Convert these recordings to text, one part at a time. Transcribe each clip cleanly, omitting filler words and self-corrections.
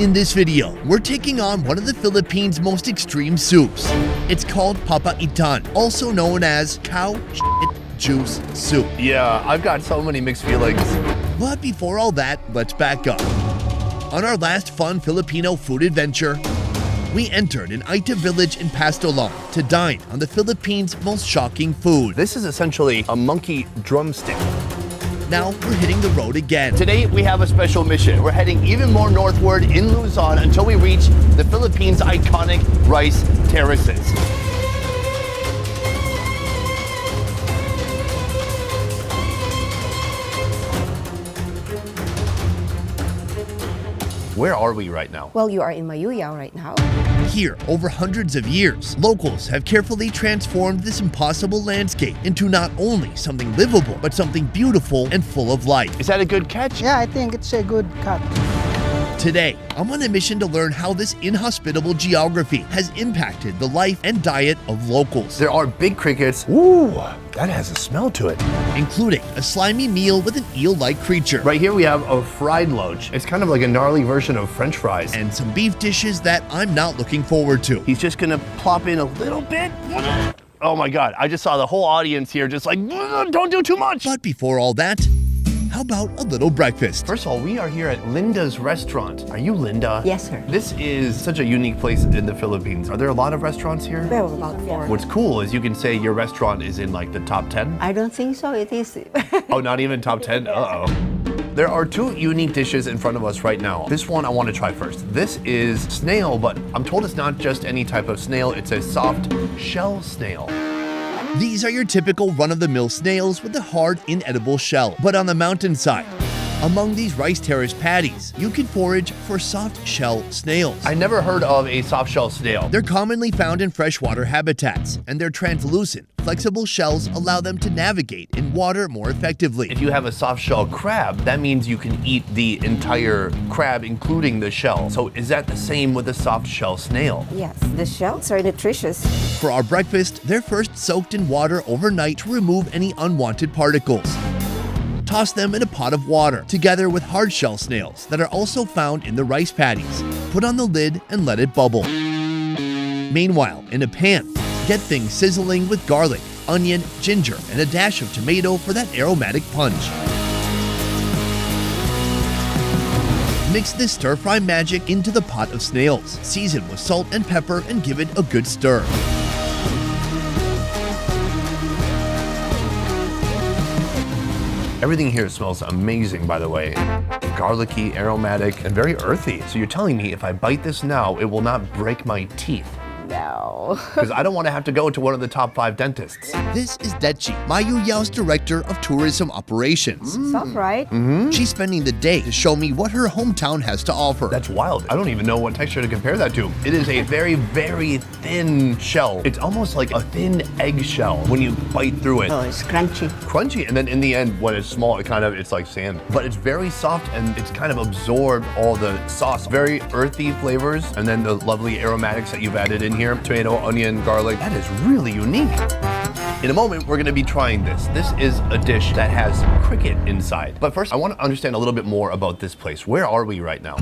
In this video, we're taking on one of the Philippines' most extreme soups. It's called papaitan, also known as cow shit juice soup. Yeah, I've got so many mixed feelings. But before all that, let's back up. On our last fun Filipino food adventure, we entered an Aita village in Pastolan to dine on the Philippines' most shocking food. This is essentially a monkey drumstick. Now we're hitting the road again. Today we have a special mission. We're heading even more northward in Luzon until we reach the Philippines' iconic rice terraces. Where are we right now? Well, you are in Mayuyao right now. Here, over hundreds of years, locals have carefully transformed this impossible landscape into not only something livable, but something beautiful and full of life. Is that a good catch? Yeah, I think it's a good cut. Today, I'm on a mission to learn how this inhospitable geography has impacted the life and diet of locals, There are big crickets. Ooh, that has a smell to it. including a slimy meal with an eel-like creature, Right here we have a fried loach. It's kind of like a gnarly version of French fries. and some beef dishes that I'm not looking forward to. He's just gonna plop in a little bit. Oh my God, I just saw the whole audience here just like, don't do too much. But before all that, how about a little breakfast? First of all, we are here at Linda's restaurant. Are you Linda? Yes, sir. This is such a unique place in the Philippines. Are there a lot of restaurants here? Well, about 4. What's cool is you can say your restaurant is in like the top 10. I don't think so. It is. Oh, not even top 10? Uh-oh. There are 2 unique dishes in front of us right now. This one I want to try first. This is snail, but I'm told it's not just any type of snail. It's a soft shell snail. These are your typical run-of-the-mill snails with a hard, inedible shell. But on the mountainside, among these rice terrace patties, you can forage for soft shell snails. I never heard of a soft shell snail. They're commonly found in freshwater habitats, and their translucent, flexible shells allow them to navigate in water more effectively. If you have a soft shell crab, that means you can eat the entire crab, including the shell. So is that the same with a soft shell snail? Yes, the shells are nutritious. For our breakfast, they're first soaked in water overnight to remove any unwanted particles. Toss them in a pot of water, together with hard shell snails that are also found in the rice patties. Put on the lid and let it bubble. Meanwhile, in a pan, get things sizzling with garlic, onion, ginger, and a dash of tomato for that aromatic punch. Mix this stir-fry magic into the pot of snails. Season with salt and pepper and give it a good stir. Everything here smells amazing, by the way. Garlicky, aromatic, and very earthy. So you're telling me if I bite this now, it will not break my teeth? No. Because I don't want to have to go to one of the top 5 dentists. This is Dechi, Mayuyao's Director of Tourism Operations. Soft, right? She's spending the day to show me what her hometown has to offer. That's wild. I don't even know what texture to compare that to. It is a very, very thin shell. It's almost like a thin eggshell when you bite through it. Oh, it's crunchy. Crunchy, and then in the end, when it's small, it's like sand. But it's very soft, and it's kind of absorbed all the sauce. Very earthy flavors, and then the lovely aromatics that you've added in here. Tomato, onion, garlic. That is really unique. In a moment, we're gonna be trying this. This is a dish that has cricket inside. But first, I wanna understand a little bit more about this place. Where are we right now?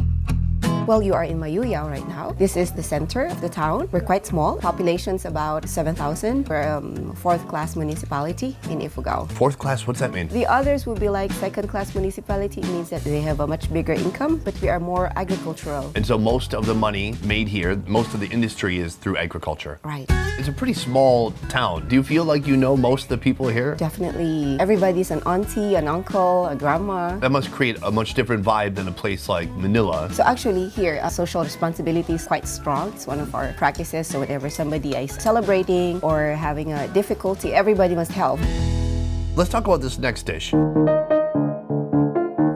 Well, you are in Mayuyao right now. This is the center of the town. We're quite small. Population's about 7,000. We're a 4th-class municipality in Ifugao. 4th class, what's that mean? The others will be like 2nd-class municipality. It means that they have a much bigger income, but we are more agricultural. And so most of the money made here, most of the industry is through agriculture. Right. It's a pretty small town. Do you feel like you know most of the people here? Definitely. Everybody's an auntie, an uncle, a grandma. That must create a much different vibe than a place like Manila. So actually here, social responsibility is quite strong. It's one of our practices. So whenever somebody is celebrating or having a difficulty, everybody must help. Let's talk about this next dish.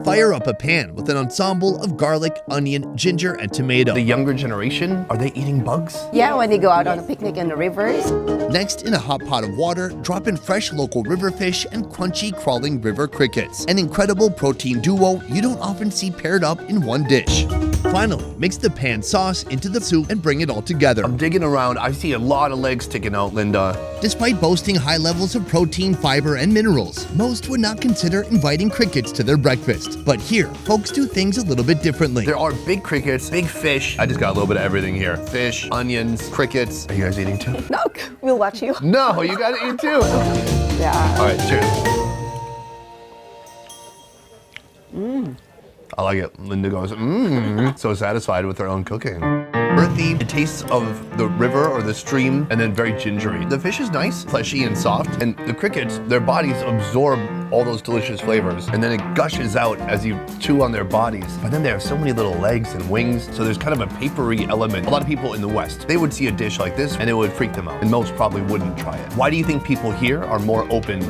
Fire up a pan with an ensemble of garlic, onion, ginger, and tomato. The younger generation, are they eating bugs? Yeah, when they go out on a picnic in the rivers. Next, in a hot pot of water, drop in fresh local river fish and crunchy crawling river crickets. An incredible protein duo you don't often see paired up in one dish. Finally, mix the pan sauce into the soup and bring it all together. I'm digging around. I see a lot of legs sticking out, Linda. Despite boasting high levels of protein, fiber, and minerals, most would not consider inviting crickets to their breakfast. But here, folks do things a little bit differently. There are big crickets, big fish. I just got a little bit of everything here. Fish, onions, crickets. Are you guys eating too? No, we'll watch you. No, you gotta eat too. Yeah. All right, cheers. I like it. Linda goes, so satisfied with her own cooking. Earthy, it tastes of the river or the stream, and then very gingery. The fish is nice, fleshy and soft, and the crickets, their bodies absorb all those delicious flavors, and then it gushes out as you chew on their bodies. But then they have so many little legs and wings, so there's kind of a papery element. A lot of people in the West, they would see a dish like this, and it would freak them out, and most probably wouldn't try it. Why do you think people here are more open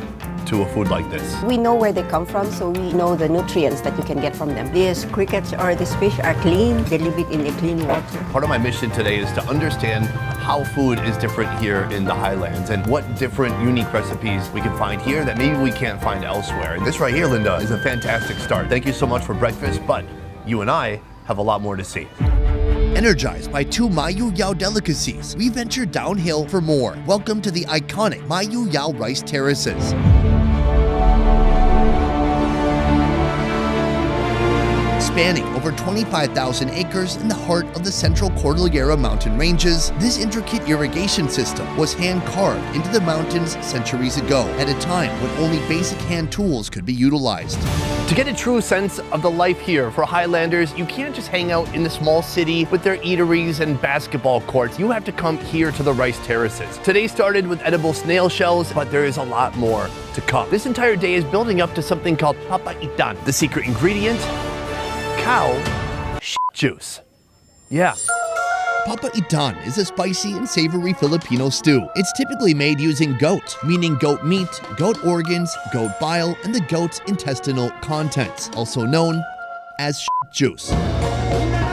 to a food like this? We know where they come from, so we know the nutrients that you can get from them. These crickets or these fish are clean. They live it in a clean water. Part of my mission today is to understand how food is different here in the highlands and what different unique recipes we can find here that maybe we can't find elsewhere. And this right here, Linda, is a fantastic start. Thank you so much for breakfast, but you and I have a lot more to see. Energized by two Mayu Yao delicacies, we venture downhill for more. Welcome to the iconic Mayu Yao rice terraces. Spanning over 25,000 acres in the heart of the central Cordillera mountain ranges, this intricate irrigation system was hand-carved into the mountains centuries ago, at a time when only basic hand tools could be utilized. To get a true sense of the life here for Highlanders, you can't just hang out in the small city with their eateries and basketball courts. You have to come here to the rice terraces. Today started with edible snail shells, but there is a lot more to come. This entire day is building up to something called papaitan. The secret ingredient? Cow juice. Yeah. Papaitan is a spicy and savory Filipino stew. It's typically made using goat, meaning goat meat, goat organs, goat bile, and the goat's intestinal contents, also known as juice.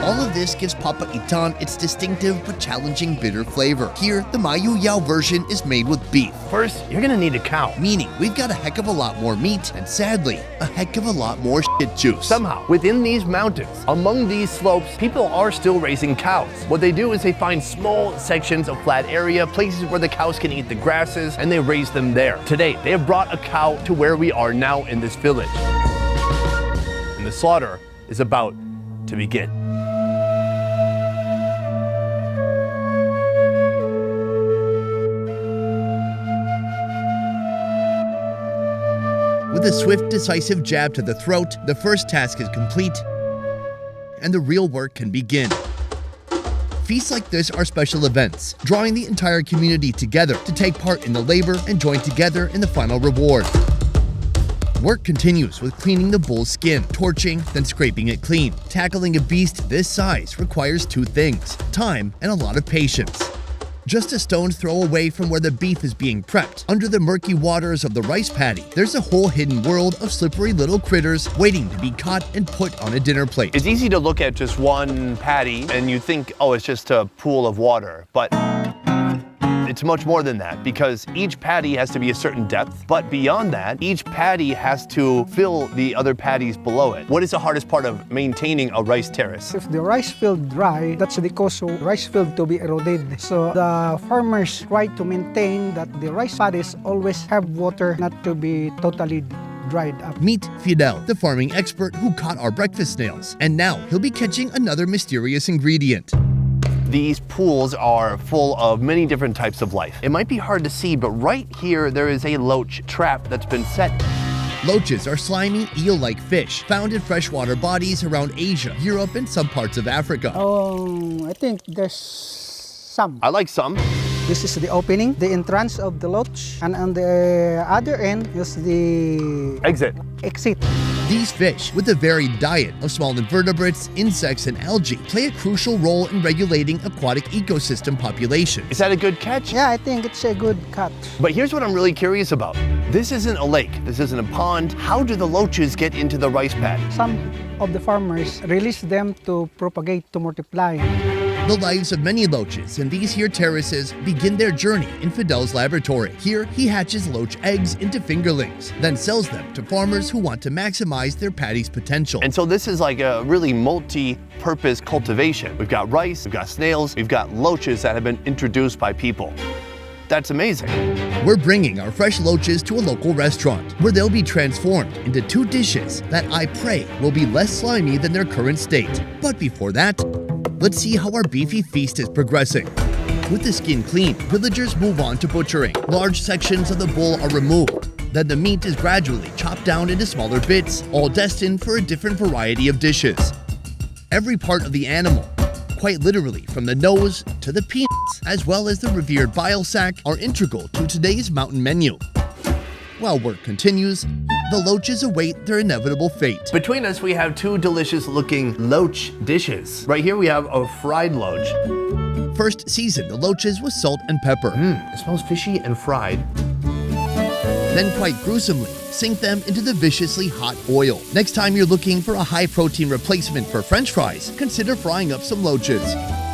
All of this gives papaitan its distinctive but challenging bitter flavor. Here, the Mayu Yao version is made with beef. First, you're gonna need a cow. Meaning, we've got a heck of a lot more meat, and sadly, a heck of a lot more juice. Somehow, within these mountains, among these slopes, people are still raising cows. What they do is they find small sections of flat area, places where the cows can eat the grasses, and they raise them there. Today, they have brought a cow to where we are now in this village. And the slaughter is about to begin. With a swift, decisive jab to the throat, the first task is complete, and the real work can begin. Feasts like this are special events, drawing the entire community together to take part in the labor and join together in the final reward. Work continues with cleaning the bull's skin, torching, then scraping it clean. Tackling a beast this size requires two things: time and a lot of patience. Just a stone's throw away from where the beef is being prepped, under the murky waters of the rice paddy, there's a whole hidden world of slippery little critters waiting to be caught and put on a dinner plate. It's easy to look at just one paddy and you think, oh, it's just a pool of water, but it's much more than that, because each paddy has to be a certain depth, but beyond that, each paddy has to fill the other paddies below it. What is the hardest part of maintaining a rice terrace? If the rice field dry, that's the cause of rice field to be eroded. So the farmers try to maintain that the rice paddies always have water, not to be totally dried up. Meet Fidel, the farming expert who caught our breakfast snails, and now he'll be catching another mysterious ingredient. These pools are full of many different types of life. It might be hard to see, but right here there is a loach trap that's been set. Loaches are slimy, eel-like fish found in freshwater bodies around Asia, Europe, and some parts of Africa. I think there's some. I like some. This is the opening, the entrance of the loach, and on the other end is the exit. These fish, with a varied diet of small invertebrates, insects, and algae, play a crucial role in regulating aquatic ecosystem populations. Is that a good catch? Yeah, I think it's a good cut. But here's what I'm really curious about. This isn't a lake, this isn't a pond. How do the loaches get into the rice paddy? Some of the farmers release them to propagate, to multiply. The lives of many loaches in these here terraces begin their journey in Fidel's laboratory. Here, he hatches loach eggs into fingerlings, then sells them to farmers who want to maximize their patty's potential. And so this is like a really multi-purpose cultivation. We've got rice, we've got snails, we've got loaches that have been introduced by people. That's amazing. We're bringing our fresh loaches to a local restaurant where they'll be transformed into 2 dishes that I pray will be less slimy than their current state. But before that, let's see how our beefy feast is progressing. With the skin clean, villagers move on to butchering. Large sections of the bull are removed. Then the meat is gradually chopped down into smaller bits, all destined for a different variety of dishes. Every part of the animal, quite literally from the nose to the penis, as well as the revered bile sac, are integral to today's mountain menu. While work continues, the loaches await their inevitable fate. Between us, we have 2 delicious looking loach dishes. Right here, we have a fried loach. First, season the loaches with salt and pepper. It smells fishy and fried. Then quite gruesomely, sink them into the viciously hot oil. Next time you're looking for a high-protein replacement for French fries, consider frying up some loaches.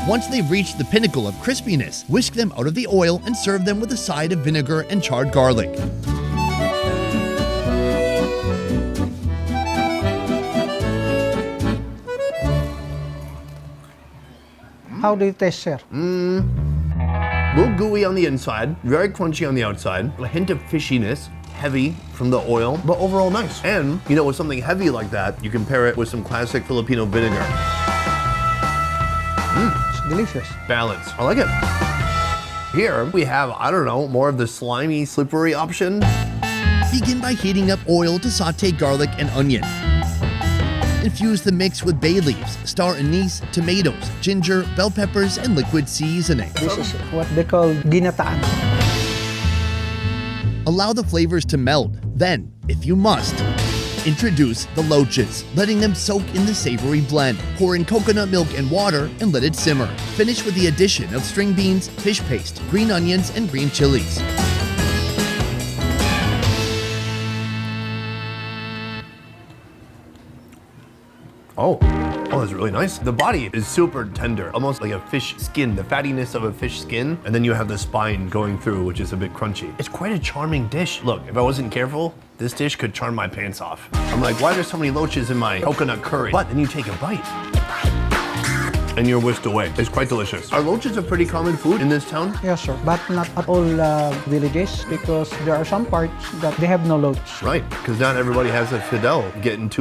Once they've reached the pinnacle of crispiness, whisk them out of the oil and serve them with a side of vinegar and charred garlic. How do you taste, sir? A little gooey on the inside, very crunchy on the outside, a hint of fishiness, heavy from the oil, but overall nice. And, you know, with something heavy like that, you can pair it with some classic Filipino vinegar. It's delicious. Balance. I like it. Here we have, I don't know, more of the slimy, slippery option. Begin by heating up oil to saute garlic and onion. Infuse the mix with bay leaves, star anise, tomatoes, ginger, bell peppers, and liquid seasoning. This is what they call ginataan. Allow the flavors to meld. Then, if you must, introduce the loaches, letting them soak in the savory blend. Pour in coconut milk and water and let it simmer. Finish with the addition of string beans, fish paste, green onions, and green chilies. Oh, that's really nice. The body is super tender, almost like a fish skin, the fattiness of a fish skin, and then you have the spine going through, which is a bit crunchy. It's quite a charming dish. Look, if I wasn't careful, this dish could charm my pants off. I'm like, why are there so many loaches in my coconut curry? But then you take a bite, and you're whisked away. It's quite delicious. Are loaches a pretty common food in this town? Yes, sir. But not at all villages because there are some parts that they have no loach. Right, because not everybody has a Fidel getting 2